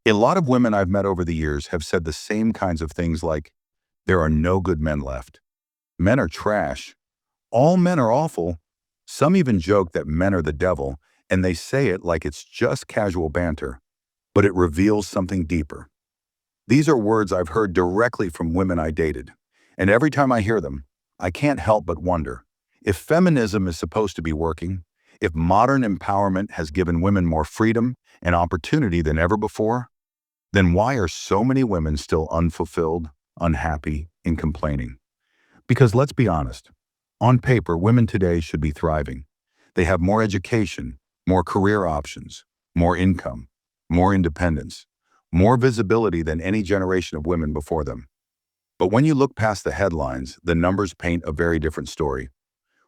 A lot of women I've met over the years have said the same kinds of things like, there are no good men left. Men are trash. All men are awful. Some even joke that men are the devil, and they say it like it's just casual banter, but it reveals something deeper. These are words I've heard directly from women I dated, and every time I hear them, I can't help but wonder, if feminism is supposed to be working, if modern empowerment has given women more freedom and opportunity than ever before, then why are so many women still unfulfilled, unhappy, and complaining? Because let's be honest, on paper, women today should be thriving. They have more education, more career options, more income, more independence, more visibility than any generation of women before them. But when you look past the headlines, the numbers paint a very different story.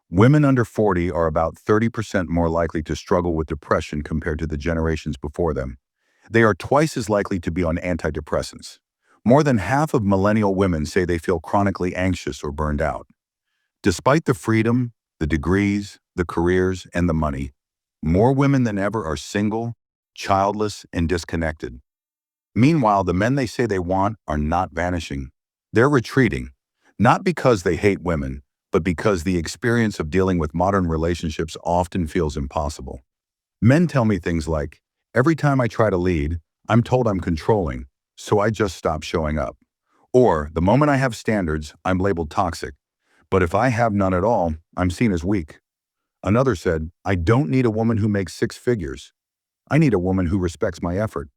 Women under 40 are about 30% more likely to struggle with depression compared to the generations before them. They are twice as likely to be on antidepressants. More than half of millennial women say they feel chronically anxious or burned out. Despite the freedom, the degrees, the careers, and the money, more women than ever are single, childless, and disconnected. Meanwhile, the men they say they want are not vanishing. They're retreating, not because they hate women, but because the experience of dealing with modern relationships often feels impossible. Men tell me things like, every time I try to lead, I'm told I'm controlling, so I just stop showing up. Or, the moment I have standards, I'm labeled toxic. But if I have none at all, I'm seen as weak. Another said, I don't need a woman who makes six figures. I need a woman who respects my effort.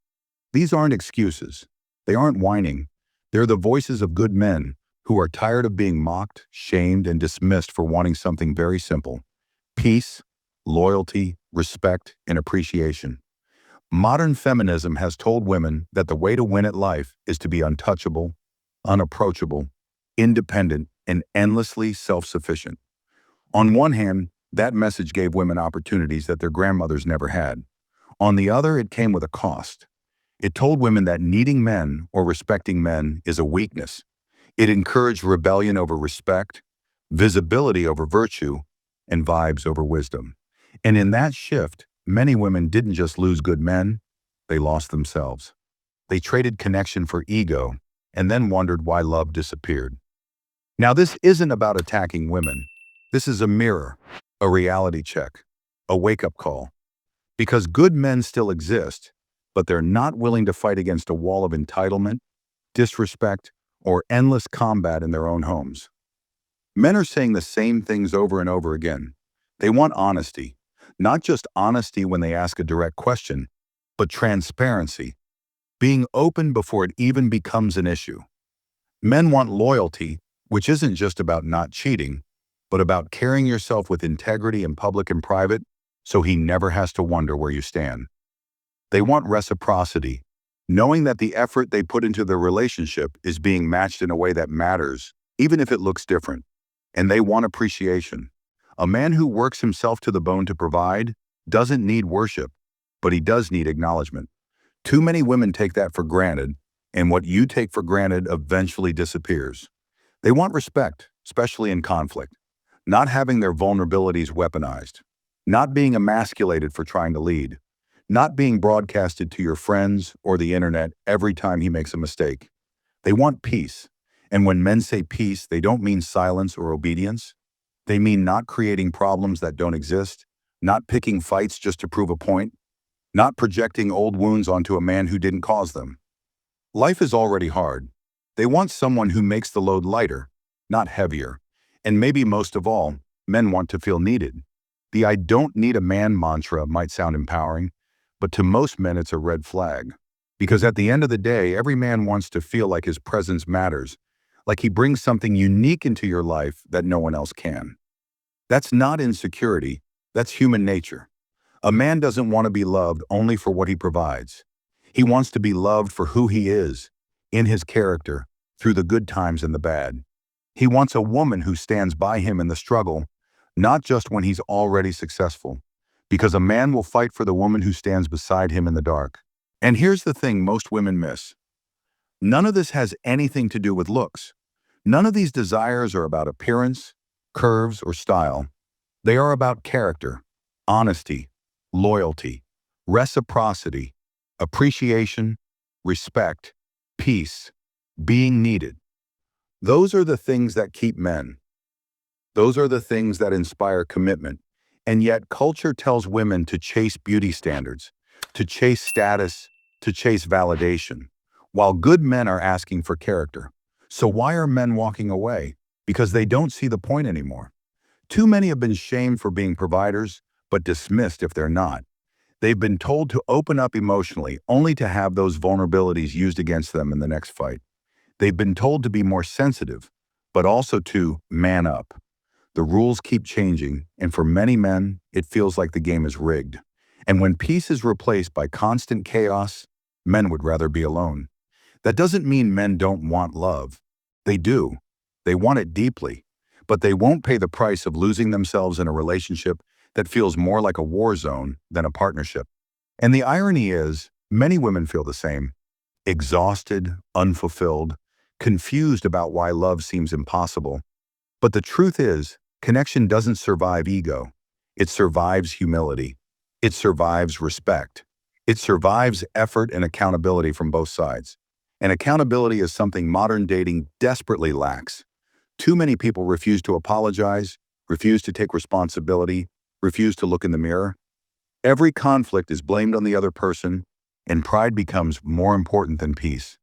These aren't excuses. They aren't whining. They're the voices of good men who are tired of being mocked, shamed, and dismissed for wanting something very simple: peace, loyalty, respect, and appreciation. Modern feminism has told women that the way to win at life is to be untouchable, unapproachable, independent, and endlessly self-sufficient. On one hand, that message gave women opportunities that their grandmothers never had. On the other, it came with a cost. It told women that needing men or respecting men is a weakness. It encouraged rebellion over respect, visibility over virtue, and vibes over wisdom. And in that shift, many women didn't just lose good men, they lost themselves. They traded connection for ego and then wondered why love disappeared. Now, this isn't about attacking women. This is a mirror, a reality check, a wake-up call. Because good men still exist, but they're not willing to fight against a wall of entitlement, disrespect, or endless combat in their own homes. Men are saying the same things over and over again. They want honesty, not just honesty when they ask a direct question, but transparency, being open before it even becomes an issue. Men want loyalty, which isn't just about not cheating, but about carrying yourself with integrity in public and private, so he never has to wonder where you stand. They want reciprocity, knowing that the effort they put into their relationship is being matched in a way that matters, even if it looks different. And they want appreciation. A man who works himself to the bone to provide doesn't need worship, but he does need acknowledgement. Too many women take that for granted, and what you take for granted eventually disappears. They want respect, especially in conflict, not having their vulnerabilities weaponized, not being emasculated for trying to lead, not being broadcasted to your friends or the internet every time he makes a mistake. They want peace. And when men say peace, they don't mean silence or obedience. They mean not creating problems that don't exist, not picking fights just to prove a point, not projecting old wounds onto a man who didn't cause them. Life is already hard. They want someone who makes the load lighter, not heavier. And maybe most of all, men want to feel needed. The "I don't need a man" mantra might sound empowering, but to most men it's a red flag. Because at the end of the day, every man wants to feel like his presence matters, like he brings something unique into your life that no one else can. That's not insecurity, that's human nature. A man doesn't want to be loved only for what he provides. He wants to be loved for who he is, in his character, through the good times and the bad. He wants a woman who stands by him in the struggle, not just when he's already successful. Because a man will fight for the woman who stands beside him in the dark. And here's the thing most women miss. None of this has anything to do with looks. None of these desires are about appearance, curves, or style. They are about character, honesty, loyalty, reciprocity, appreciation, respect, peace, being needed. Those are the things that keep men. Those are the things that inspire commitment. And yet culture tells women to chase beauty standards, to chase status, to chase validation, while good men are asking for character. So why are men walking away? Because they don't see the point anymore. Too many have been shamed for being providers, but dismissed if they're not. They've been told to open up emotionally, only to have those vulnerabilities used against them in the next fight. They've been told to be more sensitive, but also to man up. The rules keep changing, and for many men, it feels like the game is rigged. And when peace is replaced by constant chaos, men would rather be alone. That doesn't mean men don't want love. They do. They want it deeply. But they won't pay the price of losing themselves in a relationship that feels more like a war zone than a partnership. And the irony is, many women feel the same: exhausted, unfulfilled, confused about why love seems impossible. But the truth is, connection doesn't survive ego. It survives humility. It survives respect. It survives effort and accountability from both sides. And accountability is something modern dating desperately lacks. Too many people refuse to apologize, refuse to take responsibility, refuse to look in the mirror. Every conflict is blamed on the other person, and pride becomes more important than peace.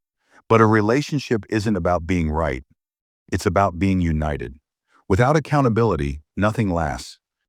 But a relationship isn't about being right. It's about being united. Without accountability, nothing lasts.